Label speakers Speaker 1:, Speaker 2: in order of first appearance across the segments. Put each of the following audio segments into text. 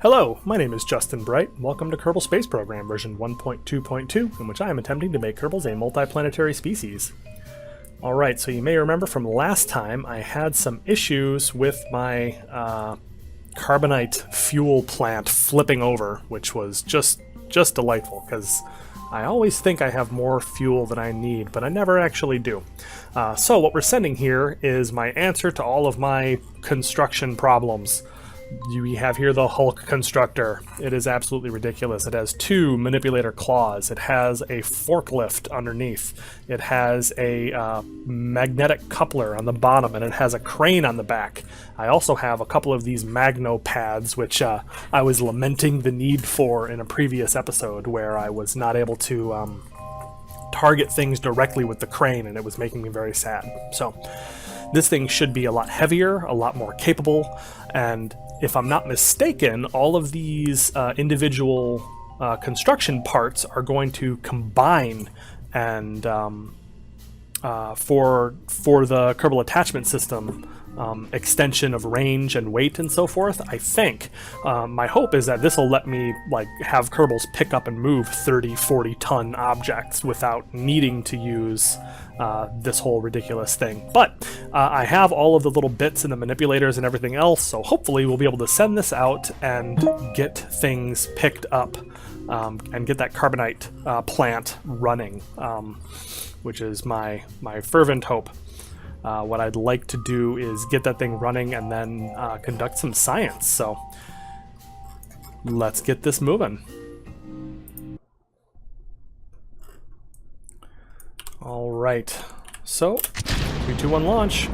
Speaker 1: Hello, my name is Justin Bright. Welcome to Kerbal Space Program version 1.2.2, in which I am attempting to make Kerbals a multiplanetary species. Alright, so you may remember from last time I had some issues with my carbonite fuel plant flipping over, which was just delightful, because I always think I have more fuel than I need, but I never actually do. So what we're sending here is my answer to all of my construction problems. We have here the Hulk constructor. It is absolutely ridiculous. It has 2 manipulator claws. It has a forklift underneath. It has a magnetic coupler on the bottom, and it has a crane on the back. I also have a couple of these magno pads, which I was lamenting the need for in a previous episode where I was not able to target things directly with the crane, and it was making me very sad. So this thing should be a lot heavier, a lot more capable, and if I'm not mistaken, all of these individual construction parts are going to combine and for the Kerbal attachment system extension of range and weight and so forth, I think. My hope is that this will let me have Kerbals pick up and move 30, 40 ton objects without needing to use this whole ridiculous thing. But I have all of the little bits and the manipulators and everything else, so hopefully we'll be able to send this out and get things picked up and get that carbonite plant running, which is my fervent hope. What I'd like to do is get that thing running and then conduct some science. So let's get this moving. All right, so 3, 2, 1, launch.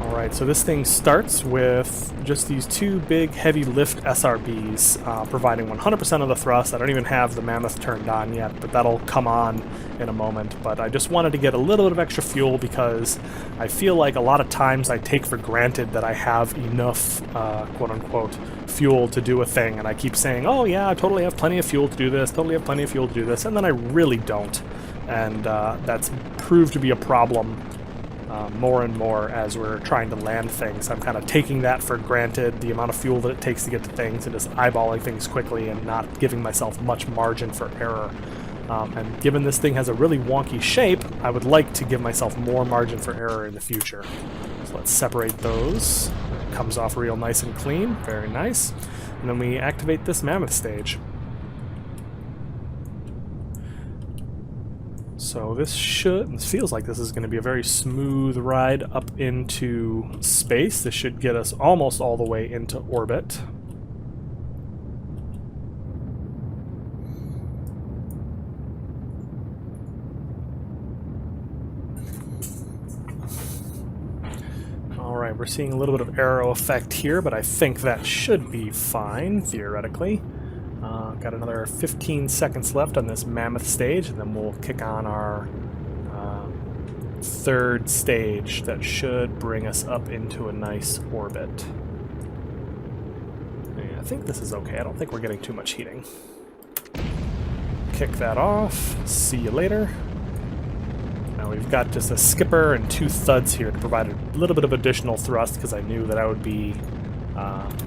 Speaker 1: All right, so this thing starts with just these 2 big heavy lift SRBs providing 100% of the thrust. I don't even have the Mammoth turned on yet, but that'll come on in a moment. But I just wanted to get a little bit of extra fuel because I feel like a lot of times I take for granted that I have enough quote-unquote fuel to do a thing, and I keep saying, oh yeah, I totally have plenty of fuel to do this, totally have plenty of fuel to do this, and then I really don't. And that's proved to be a problem more and more as we're trying to land things. I'm kind of taking that for granted, the amount of fuel that it takes to get to things, and just eyeballing things quickly and not giving myself much margin for error. And given this thing has a really wonky shape, I would like to give myself more margin for error in the future. So let's separate those. It comes off real nice and clean, very nice. And then we activate this Mammoth stage. So this feels like this is going to be a very smooth ride up into space. This should get us almost all the way into orbit. Alright, we're seeing a little bit of aero effect here, but I think that should be fine, theoretically. Got another 15 seconds left on this Mammoth stage, and then we'll kick on our 3rd stage that should bring us up into a nice orbit. Yeah, I think this is okay. I don't think we're getting too much heating. Kick that off. See you later. Now we've got just a skipper and 2 thuds here to provide a little bit of additional thrust, because I knew that I would be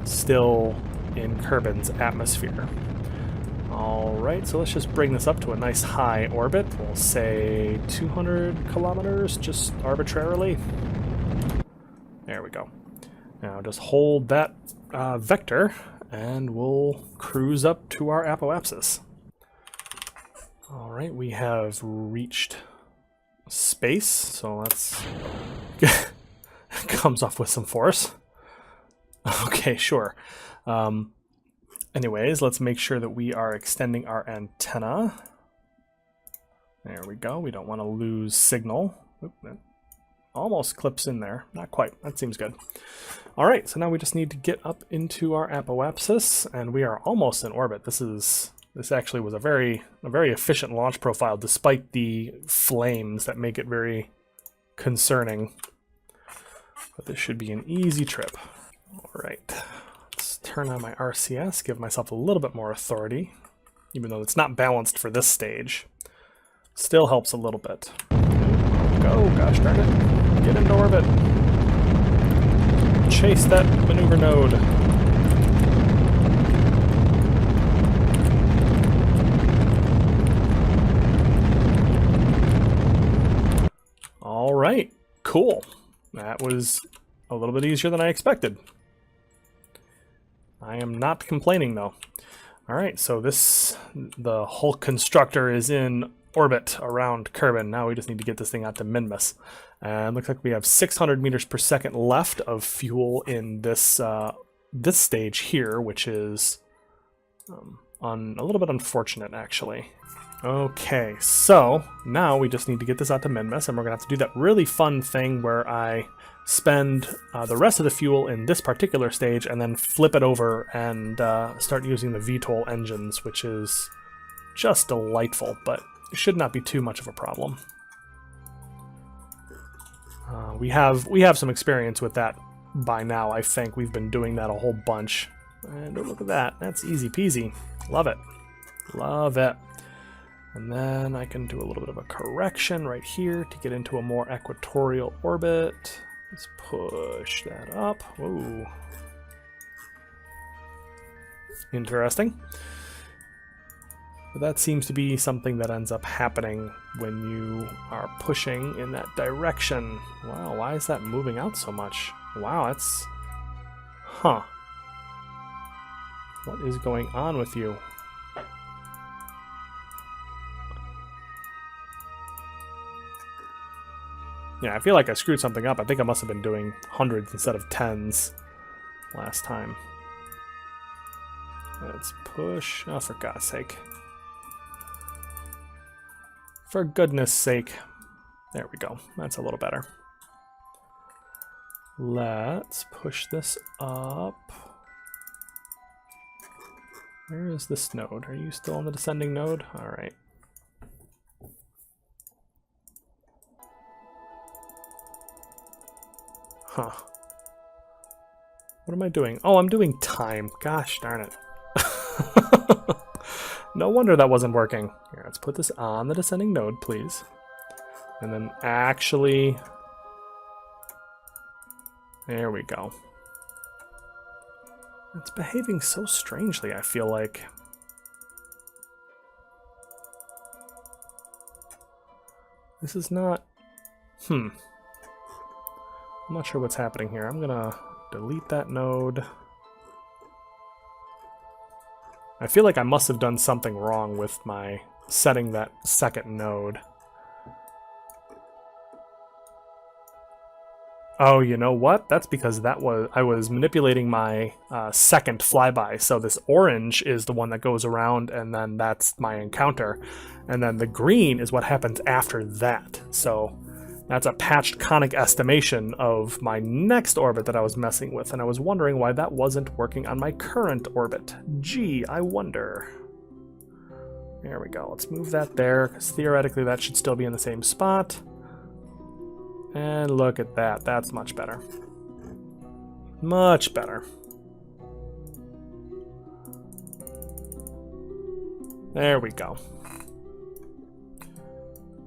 Speaker 1: still in Kerbin's atmosphere. Alright, so let's just bring this up to a nice high orbit. We'll say 200 kilometers, just arbitrarily. There we go. Now just hold that vector, and we'll cruise up to our apoapsis. Alright, we have reached space, so let's... comes off with some force. Okay, sure. Anyways, let's make sure that we are extending our antenna. There we go. We don't want to lose signal. Oop, that almost clips in there. Not quite. That seems good. All right, so now we just need to get up into our apoapsis, and we are almost in orbit. This actually was a very efficient launch profile, despite the flames that make it very concerning. But this should be an easy trip. All right. Turn on my RCS, give myself a little bit more authority, even though it's not balanced for this stage. Still helps a little bit. Go, gosh darn it. Get into orbit. Chase that maneuver node. Cool. That was a little bit easier than I expected. I am not complaining though. All right, so the Hulk constructor is in orbit around Kerbin. Now we just need to get this thing out to Minmus. And looks like we have 600 meters per second left of fuel in this this stage here, which is a little bit unfortunate actually. Okay, so now we just need to get this out to Minmus, and we're gonna have to do that really fun thing where I spend the rest of the fuel in this particular stage and then flip it over and start using the VTOL engines, which is just delightful, but it should not be too much of a problem. We have some experience with that by now. I think we've been doing that a whole bunch. And oh, look at that. That's easy peasy. Love it. Love it. And then I can do a little bit of a correction right here to get into a more equatorial orbit. Let's push that up. Whoa. Interesting. But that seems to be something that ends up happening when you are pushing in that direction. Wow, why is that moving out so much? Wow, that's... Huh. What is going on with you? Yeah, I feel like I screwed something up. I think I must have been doing hundreds instead of tens last time. Let's push. Oh, for God's sake. For goodness sake. There we go. That's a little better. Let's push this up. Where is this node? Are you still on the descending node? All right. Huh. What am I doing? Oh, I'm doing time. Gosh darn it. No wonder that wasn't working. Here, let's put this on the descending node, please. And then actually... There we go. It's behaving so strangely, I feel like. This is not... I'm not sure what's happening here. I'm gonna delete that node. I feel like I must have done something wrong with my setting that second node. Oh, you know what? That's because I was manipulating my second flyby. So this orange is the one that goes around, and then that's my encounter. And then the green is what happens after that. So that's a patched conic estimation of my next orbit that I was messing with, and I was wondering why that wasn't working on my current orbit. Gee, I wonder. There we go. Let's move that there, because theoretically that should still be in the same spot. And look at that. That's much better. Much better. There we go.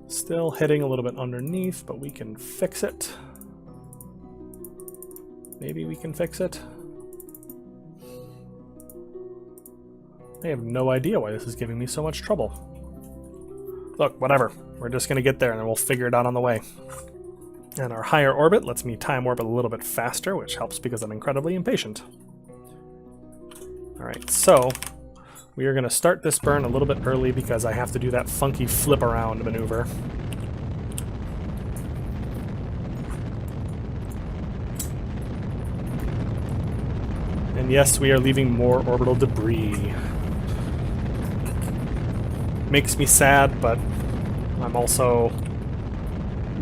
Speaker 1: Still hitting a little bit underneath, but we can fix it. Maybe we can fix it. I have no idea why this is giving me so much trouble. Look, whatever. We're just going to get there and then we'll figure it out on the way. And our higher orbit lets me time warp a little bit faster, which helps because I'm incredibly impatient. Alright, so we are going to start this burn a little bit early because I have to do that funky flip around maneuver. And yes, we are leaving more orbital debris. Makes me sad, but I'm also...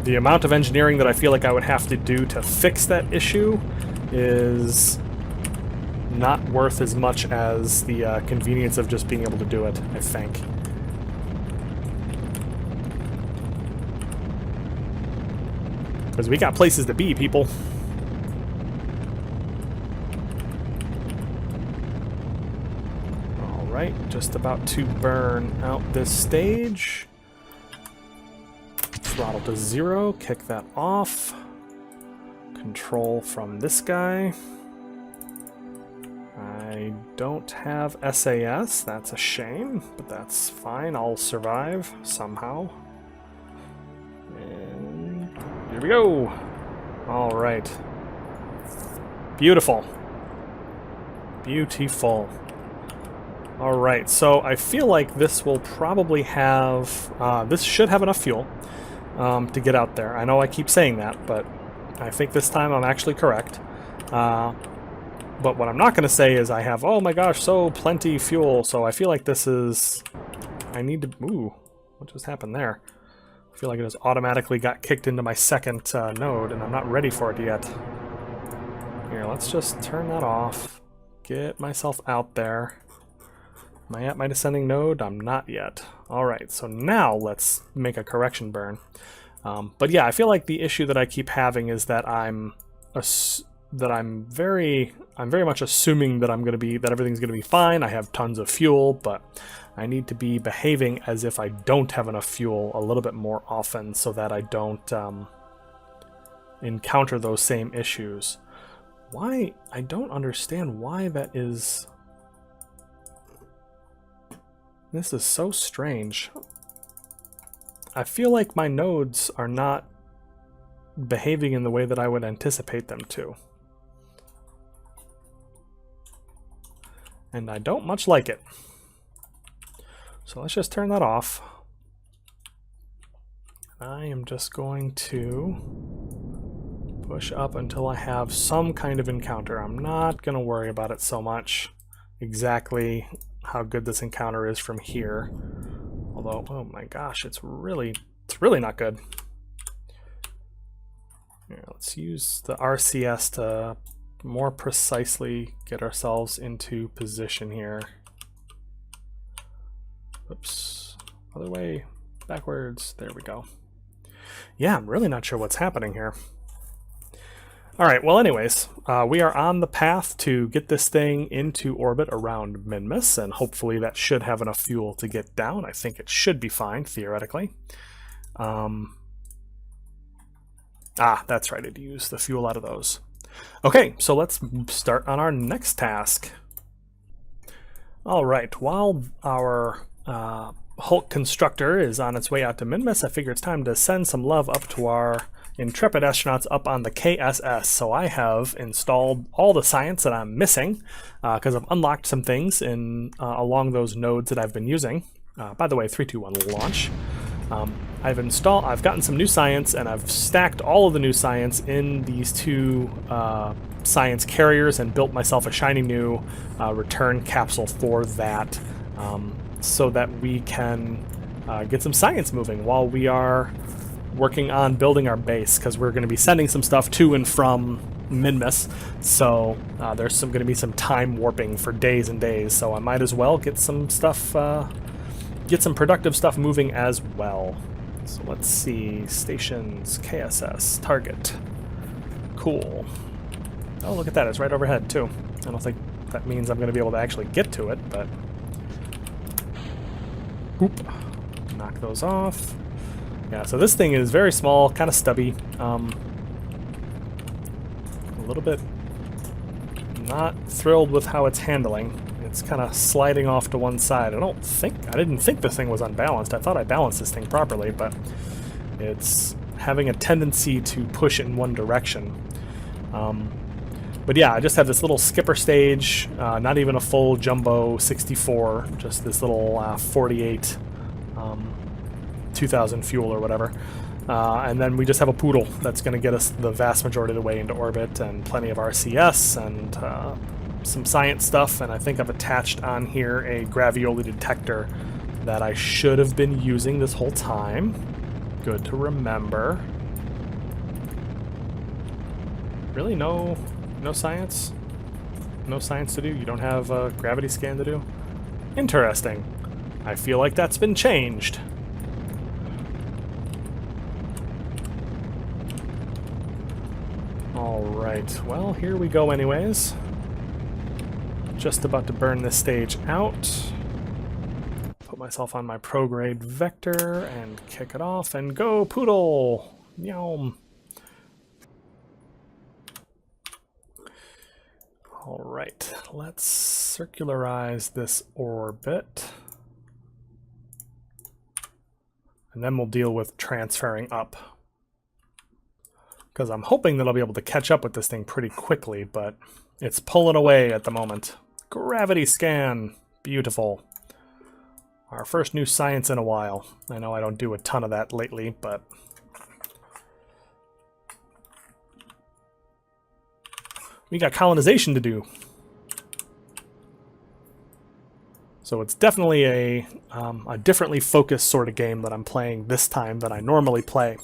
Speaker 1: The amount of engineering that I feel like I would have to do to fix that issue is not worth as much as the convenience of just being able to do it, I think. Because we got places to be, people. Alright, just about to burn out this stage. Throttle to 0, kick that off. Control from this guy. I don't have SAS, that's a shame, but that's fine, I'll survive somehow. And here we go! All right. Beautiful. Beautiful. All right, so I feel like this will probably have, this should have enough fuel to get out there. I know I keep saying that, but I think this time I'm actually correct. But what I'm not going to say is I have, oh my gosh, so plenty fuel. So I feel like this is, I need to, ooh, what just happened there? I feel like it just automatically got kicked into my second node, and I'm not ready for it yet. Here, let's just turn that off. Get myself out there. Am I at my descending node? I'm not yet. Alright, so now let's make a correction burn. But yeah, I feel like the issue that I keep having is that I'm very much assuming that everything's gonna be fine. I have tons of fuel, but I need to be behaving as if I don't have enough fuel a little bit more often so that I don't encounter those same issues. Why? I don't understand why that is. This is so strange. I feel like my nodes are not behaving in the way that I would anticipate them to. And I don't much like it. So let's just turn that off. I am just going to push up until I have some kind of encounter. I'm not going to worry about it so much. Exactly how good this encounter is from here. Although, oh my gosh, it's really not good. Here, let's use the RCS to more precisely get ourselves into position here. Oops, other way, backwards, there we go. Yeah, I'm really not sure what's happening here. Alright, well anyways, we are on the path to get this thing into orbit around Minmus, and hopefully that should have enough fuel to get down. I think it should be fine, theoretically. That's right, I'd use the fuel out of those. Okay, so let's start on our next task. Alright, while our Hulk constructor is on its way out to Minmus, I figure it's time to send some love up to our intrepid astronauts up on the KSS. So I have installed all the science that I'm missing because I've unlocked some things in along those nodes that I've been using. By the way, 3, 2, 1, launch. I've gotten some new science, and I've stacked all of the new science in these two science carriers and built myself a shiny new return capsule for that, so that we can get some science moving while we are working on building our base, because we're going to be sending some stuff to and from Minmus, so there's going to be some time warping for days and days, so I might as well get some stuff, get some productive stuff moving as well. So let's see, stations, KSS, target, cool. Oh, look at that, it's right overhead too. I don't think that means I'm going to be able to actually get to it, but boop, knock those off. Yeah, so this thing is very small, kind of stubby. A little bit not thrilled with how it's handling. It's kind of sliding off to one side. I didn't think this thing was unbalanced. I thought I balanced this thing properly, but it's having a tendency to push in one direction. But yeah, I just have this little skipper stage, not even a full jumbo 64, just this little 48 2,000 fuel or whatever. And then we just have a poodle that's going to get us the vast majority of the way into orbit, and plenty of RCS and some science stuff. And I think I've attached on here a gravioli detector that I should have been using this whole time. Good to remember. Really, no science? No science to do? You don't have a gravity scan to do? Interesting. I feel like that's been changed. Alright, well, here we go anyways. Just about to burn this stage out. Put myself on my prograde vector and kick it off and go poodle! Yum! Alright, let's circularize this orbit. And then we'll deal with transferring up. because I'm hoping that I'll be able to catch up with this thing pretty quickly, but it's pulling away at the moment. Gravity scan. Beautiful. Our first new science in a while. I know I don't do a ton of that lately, but we got colonization to do. So it's definitely a differently focused sort of game that I'm playing this time than I normally play,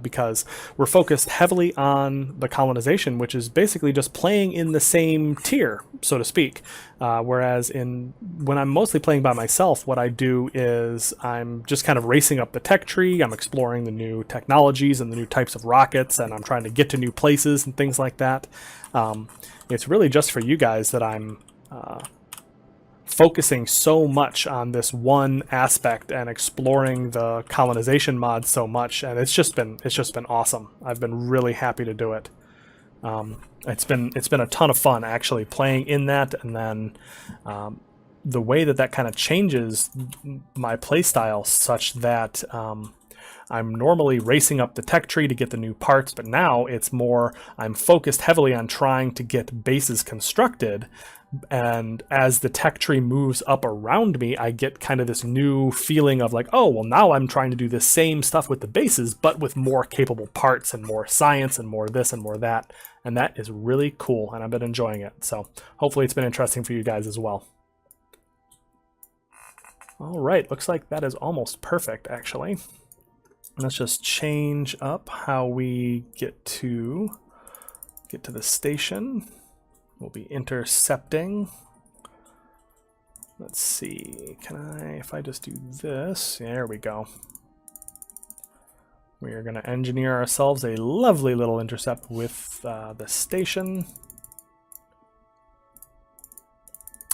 Speaker 1: because we're focused heavily on the colonization, which is basically just playing in the same tier, so to speak. Whereas when I'm mostly playing by myself, what I do is I'm just kind of racing up the tech tree. I'm exploring the new technologies and the new types of rockets, and I'm trying to get to new places and things like that. It's really just for you guys that I'm focusing so much on this one aspect and exploring the colonization mod so much, and it's just been awesome. I've been really happy to do it. It's been a ton of fun actually playing in that, and then the way that kind of changes my playstyle such that I'm normally racing up the tech tree to get the new parts, but now it's more I'm focused heavily on trying to get bases constructed. And as the tech tree moves up around me, I get kind of this new feeling of like, oh, well, now I'm trying to do the same stuff with the bases, but with more capable parts and more science and more this and more that. And that is really cool, and I've been enjoying it. So hopefully it's been interesting for you guys as well. All right, looks like that is almost perfect, actually. Let's just change up how we get to the station. We'll be intercepting. Let's see, if I just do this, there we go. We are gonna engineer ourselves a lovely little intercept with the station.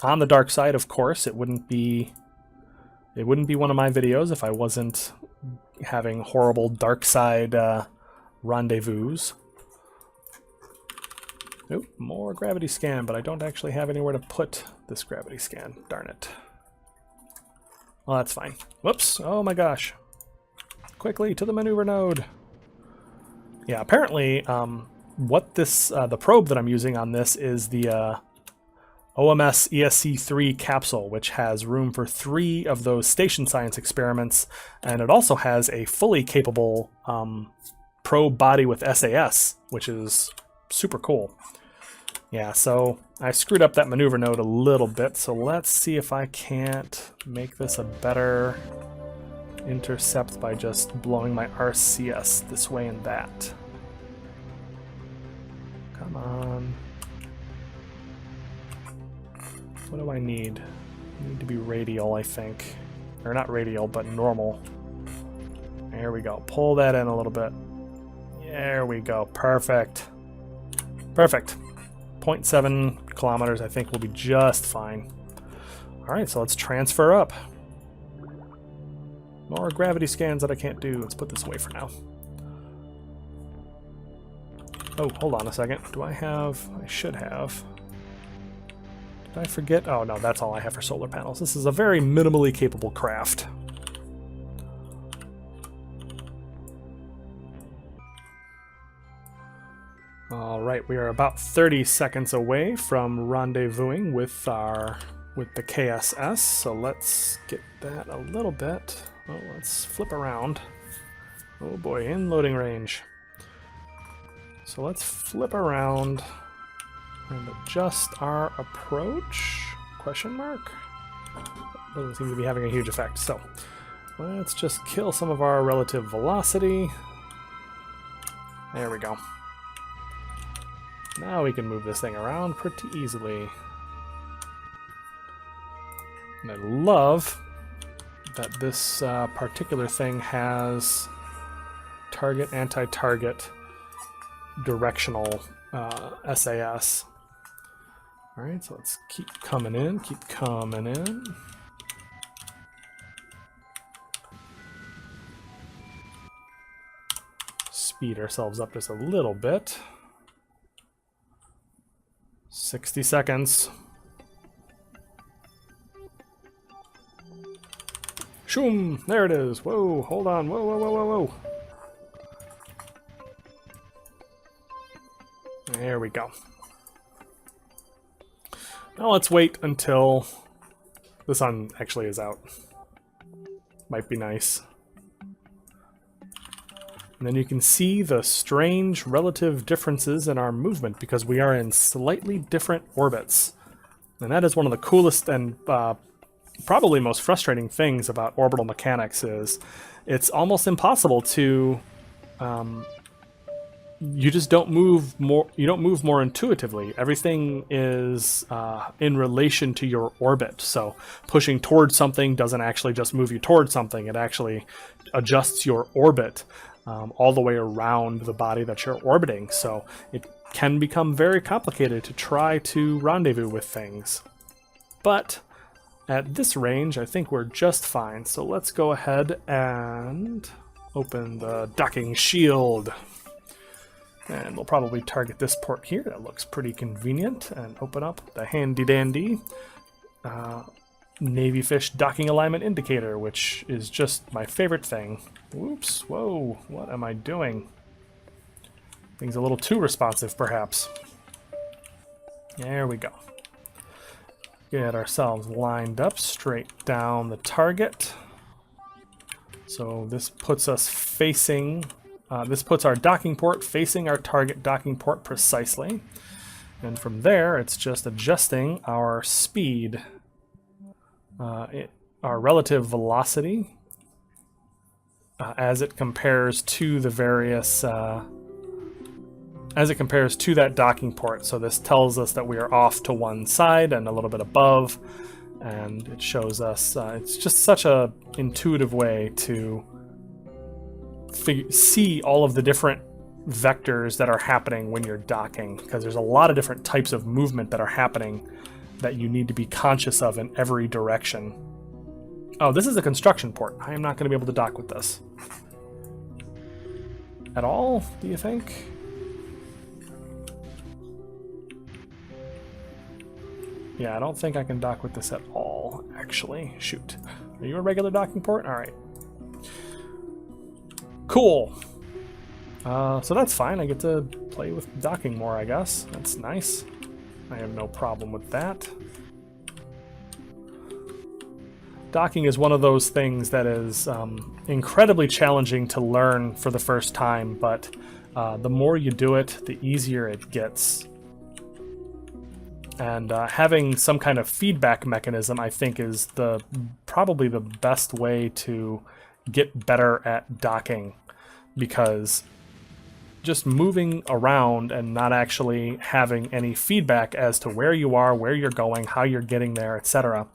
Speaker 1: On the dark side, of course, it wouldn't be one of my videos if I wasn't having horrible dark side rendezvous. Oop, more gravity scan, but I don't actually have anywhere to put this gravity scan. Darn it. Well, that's fine. Whoops. Oh my gosh. Quickly to the maneuver node. Yeah, apparently what this the probe that I'm using on this is the OMS ESC3 capsule, which has room for 3 of those station science experiments, and it also has a fully capable probe body with SAS, which is super cool. Yeah, so I screwed up that maneuver node a little bit, so let's see if I can't make this a better intercept by just blowing my RCS this way and that. Come on. What do I need? I need to be radial, I think. Or not radial, but normal. There we go. Pull that in a little bit. There we go. Perfect. Perfect. 0.7 kilometers, I think, will be just fine. Alright, so let's transfer up. More gravity scans that I can't do. Let's put this away for now. Oh, hold on a second. Do I have... I should have... Did I forget? Oh, no, that's all I have for solar panels. This is a very minimally capable craft. All right, we are about 30 seconds away from rendezvousing with the KSS, so let's get that a little bit. Oh, let's flip around. Oh boy, in loading range. So let's flip around and adjust our approach? Question mark? Doesn't seem to be having a huge effect. So let's just kill some of our relative velocity. There we go. Now we can move this thing around pretty easily. And I love that this particular thing has target, anti-target, directional SAS. Alright, so let's keep coming in, keep coming in. Speed ourselves up just a little bit. 60 seconds. Shoom! There it is. Whoa, hold on. Whoa, whoa, whoa, whoa, whoa. There we go. Now let's wait until the sun actually is out. Might be nice. And then you can see the strange relative differences in our movement because we are in slightly different orbits. And that is one of the coolest and probably most frustrating things about orbital mechanics is it's almost impossible to you just don't move more. You don't move more intuitively. Everything is in relation to your orbit. So pushing towards something doesn't actually just move you towards something. It actually adjusts your orbit all the way around the body that you're orbiting. So it can become very complicated to try to rendezvous with things. But at this range, I think we're just fine. So let's go ahead and open the docking shield. And we'll probably target this port here. That looks pretty convenient. And open up the handy-dandy Navy Fish docking alignment indicator, which is just my favorite thing. Oops, whoa, what am I doing? Things a little too responsive, perhaps. There we go. Get ourselves lined up straight down the target. So this puts us facing... this puts our docking port facing our target docking port precisely. And from there, it's just adjusting our speed, our relative velocity, as it compares to the various, as it compares to that docking port. So this tells us that we are off to one side and a little bit above, and it shows us, it's just such a intuitive way to see all of the different vectors that are happening when you're docking, because there's a lot of different types of movement that are happening that you need to be conscious of in every direction. Oh, this is a construction port. I am not going to be able to dock with this. At all, do you think? Yeah, I don't think I can dock with this at all, actually. Shoot. Are you a regular docking port? All right. Cool. So that's fine. I get to play with docking more, I guess. That's nice. I have no problem with that. Docking is one of those things that is incredibly challenging to learn for the first time, but the more you do it, the easier it gets. And having some kind of feedback mechanism, I think, is probably the best way to get better at docking, because just moving around and not actually having any feedback as to where you are, where you're going, how you're getting there, etc.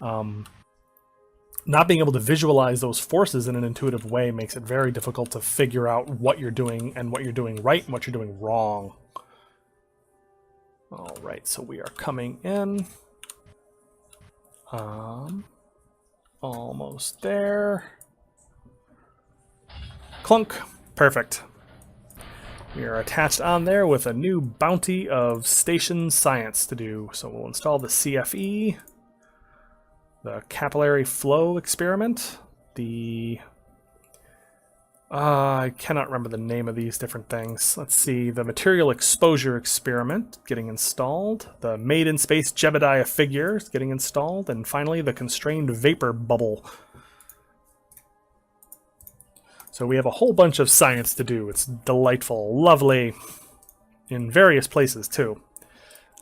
Speaker 1: Not being able to visualize those forces in an intuitive way makes it very difficult to figure out what you're doing and what you're doing right and what you're doing wrong. All right, so we are coming in. Almost there. Clunk. Perfect. We are attached on there with a new bounty of station science to do. So we'll install the CFE, the capillary flow experiment, the... I cannot remember the name of these different things. Let's see, the material exposure experiment getting installed, the made in space Jebediah figure getting installed, and finally the constrained vapor bubble. So we have a whole bunch of science to do. It's delightful, lovely, in various places too.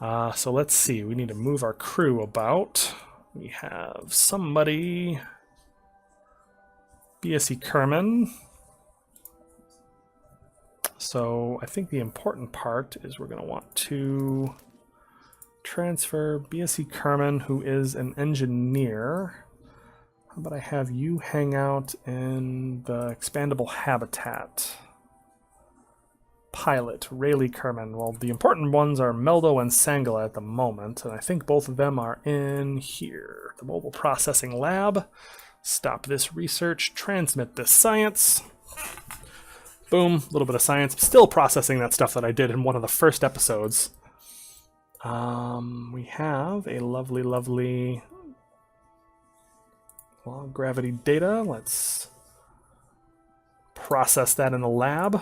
Speaker 1: So let's see, we need to move our crew about. We have somebody, BSE Kerman. So I think the important part is we're going to want to transfer BSE Kerman, who is an engineer. How about I have you hang out in the expandable habitat? Pilot, Rayleigh Kerman. Well, the important ones are Meldo and Sangala at the moment, and I think both of them are in here. The mobile processing lab. Stop this research, transmit this science. Boom, a little bit of science. Still processing that stuff that I did in one of the first episodes. We have a lovely, lovely gravity data. Let's process that in the lab.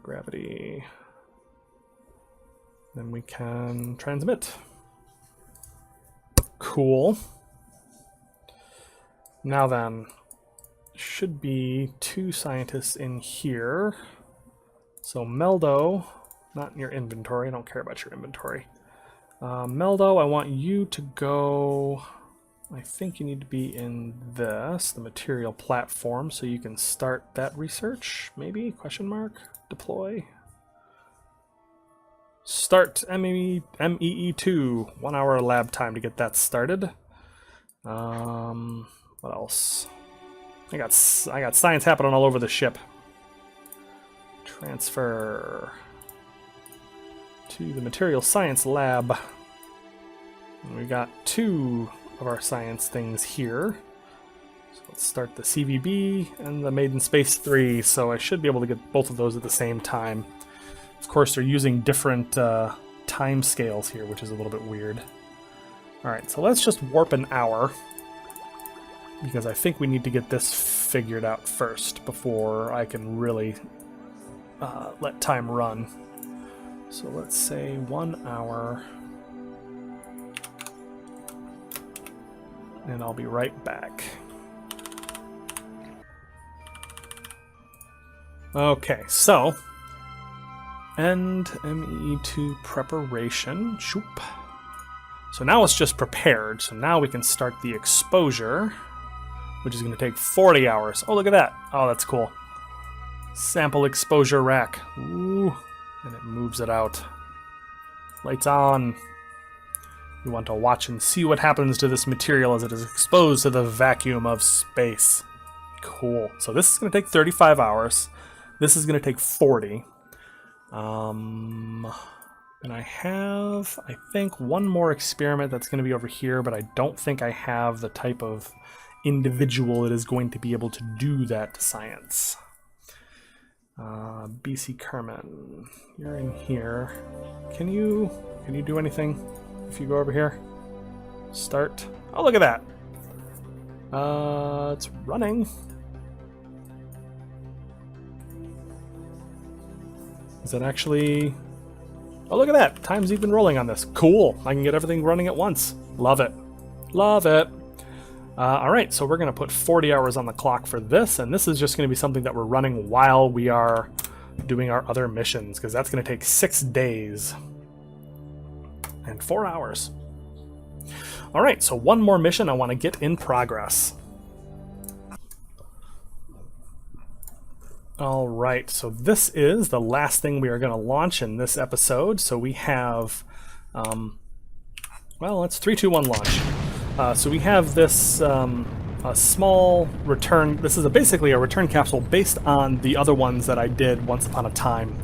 Speaker 1: gravity. Then we can transmit. Cool. Now then, should be 2 scientists in here. So Meldo, not in your inventory. I don't care about your inventory. Meldo, I want you to go... I think you need to be in this, the material platform, so you can start that research, maybe? Question mark? Deploy? Start MEE2. 1 hour lab time to get that started. What else? I got science happening all over the ship. Transfer to the material science lab. And we got 2 of our science things here. So let's start the CVB and the Maiden Space 3, so I should be able to get both of those at the same time. Of course, they're using different time scales here, which is a little bit weird. Alright, so let's just warp an hour, because I think we need to get this figured out first before I can really let time run. So let's say 1 hour. And I'll be right back. Okay, so end MEE2 preparation. Shoop. So now it's just prepared. So now we can start the exposure, which is going to take 40 hours. Oh, look at that. Oh, that's cool. Sample exposure rack. Ooh. And it moves it out. Lights on. We want to watch and see what happens to this material as it is exposed to the vacuum of space. Cool. So this is going to take 35 hours. This is going to take 40. And I have, I think, one more experiment that's going to be over here, but I don't think I have the type of individual that is going to be able to do that science. BC Carmen, you're in here. Can you do anything? If you go over here, start. Oh, look at that. It's running. Is it actually... Oh, look at that. Time's even rolling on this. Cool. I can get everything running at once. Love it. Love it. All right, so we're going to put 40 hours on the clock for this, and this is just going to be something that we're running while we are doing our other missions, because that's going to take 6 days. And 4 hours. All right, so one more mission I want to get in progress. All right, so this is the last thing we are going to launch in this episode. So we have, well, it's 3, 2, 1 launch. So we have this a small return. This is basically a return capsule based on the other ones that I did once upon a time.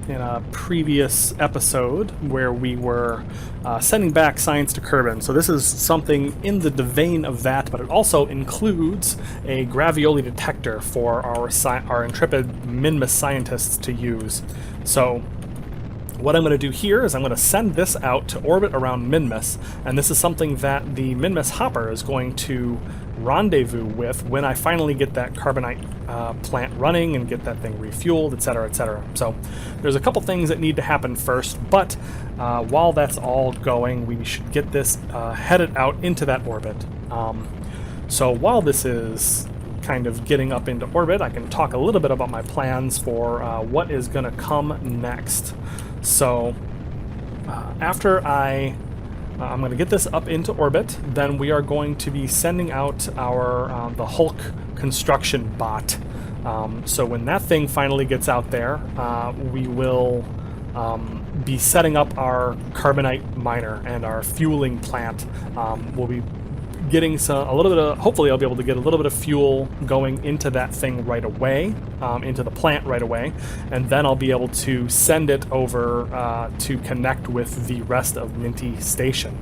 Speaker 1: In a previous episode where we were sending back science to Kerbin. So this is something in the vein of that, but it also includes a gravioli detector for our intrepid Minmus scientists to use. So what I'm going to do here is I'm going to send this out to orbit around Minmus, and this is something that the Minmus hopper is going to rendezvous with when I finally get that carbonite plant running and get that thing refueled, etc., etc. So there's a couple things that need to happen first, but while that's all going, we should get this headed out into that orbit. So while this is kind of getting up into orbit, I can talk a little bit about my plans for what is going to come next. So after I'm going to get this up into orbit, then we are going to be sending out our the Hulk construction bot. So when that thing finally gets out there, we will be setting up our carbonite miner and our fueling plant. We'll be getting a little bit of, hopefully I'll be able to get a little bit of fuel going into that thing right away, into the plant right away, and then I'll be able to send it over to connect with the rest of Minty Station.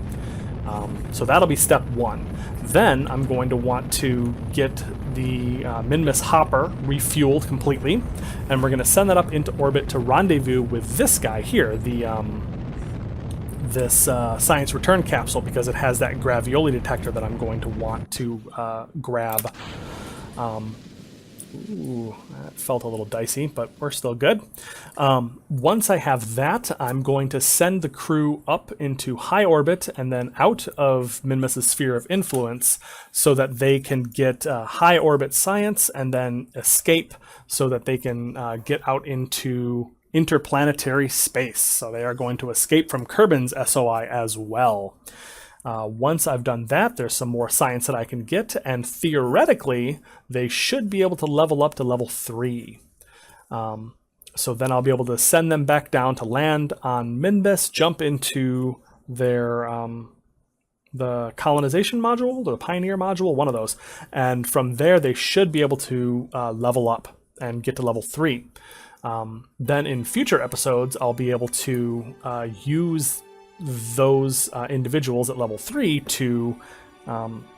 Speaker 1: So that'll be step 1. Then I'm going to want to get the Minmus hopper refueled completely, and we're going to send that up into orbit to rendezvous with this guy here, this science return capsule, because it has that gravioli detector that I'm going to want to grab. Ooh, that felt a little dicey, but we're still good. Once I have that, I'm going to send the crew up into high orbit and then out of Minmus' sphere of influence so that they can get high orbit science and then escape so that they can get out into interplanetary space. So they are going to escape from Kerbin's SOI as well. Once I've done that, there's some more science that I can get, and theoretically, they should be able to level up to level 3. So then I'll be able to send them back down to land on Minmus, jump into their the colonization module, the pioneer module, one of those, and from there they should be able to level up and get to level 3. Then in future episodes, I'll be able to use those individuals at level 3 to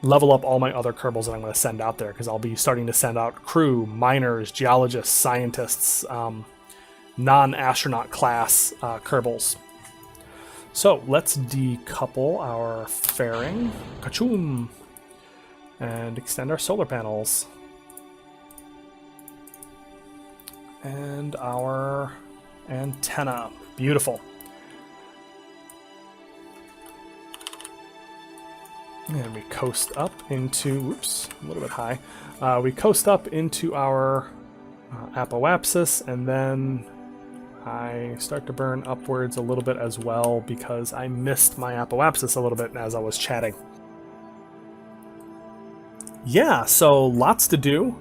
Speaker 1: level up all my other Kerbals that I'm going to send out there, because I'll be starting to send out crew, miners, geologists, scientists, non-astronaut class Kerbals. So let's decouple our fairing, kachoom, and extend our solar panels. And our antenna, beautiful. And we coast up into, whoops, a little bit high. We coast up into our apoapsis, and then I start to burn upwards a little bit as well because I missed my apoapsis a little bit as I was chatting. Yeah, so lots to do.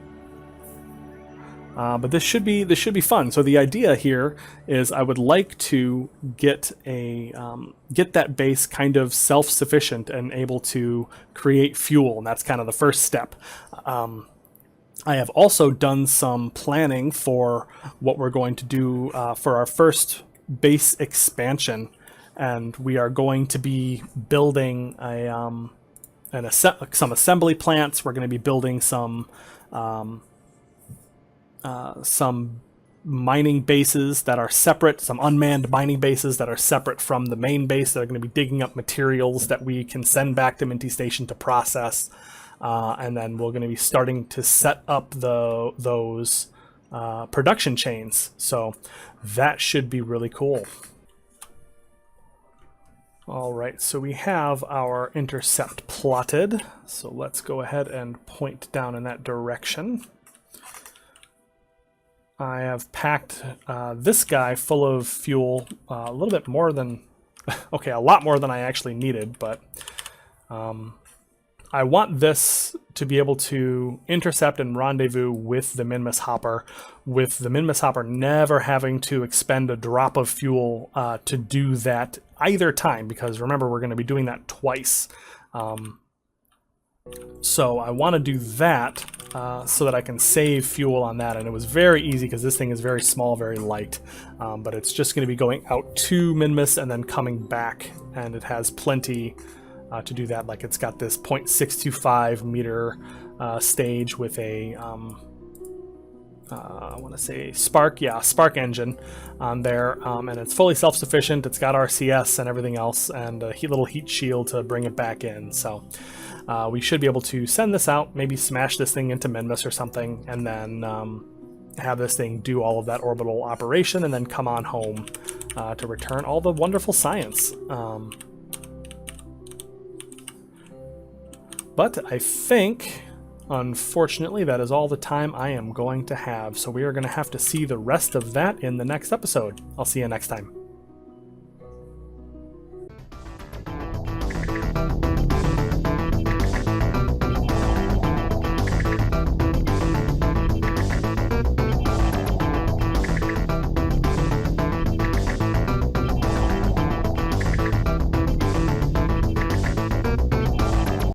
Speaker 1: But this should be fun. So the idea here is I would like to get that base kind of self-sufficient and able to create fuel, and that's kind of the first step. I have also done some planning for what we're going to do for our first base expansion, and we are going to be building some assembly plants. We're going to be building some mining bases that are separate, some unmanned mining bases that are separate from the main base that are going to be digging up materials that we can send back to Minty Station to process. And then we're going to be starting to set up those production chains. So that should be really cool. All right, so we have our intercept plotted. So let's go ahead and point down in that direction. I have packed this guy full of fuel, a little bit more than, okay, a lot more than I actually needed, but I want this to be able to intercept and rendezvous with the Minmus hopper, with the Minmus hopper never having to expend a drop of fuel to do that either time, because remember, we're going to be doing that twice. So I want to do that so that I can save fuel on that, and it was very easy because this thing is very small, very light, but it's just going to be going out to Minmus and then coming back, and it has plenty to do that. Like, it's got this 0.625 meter stage with a I want to say spark engine on there, and it's fully self-sufficient. It's got RCS and everything else, and a little heat shield to bring it back in. So we should be able to send this out, maybe smash this thing into Minmus or something, and then have this thing do all of that orbital operation, and then come on home to return all the wonderful science. But I think, unfortunately, that is all the time I am going to have. So we are going to have to see the rest of that in the next episode. I'll see you next time.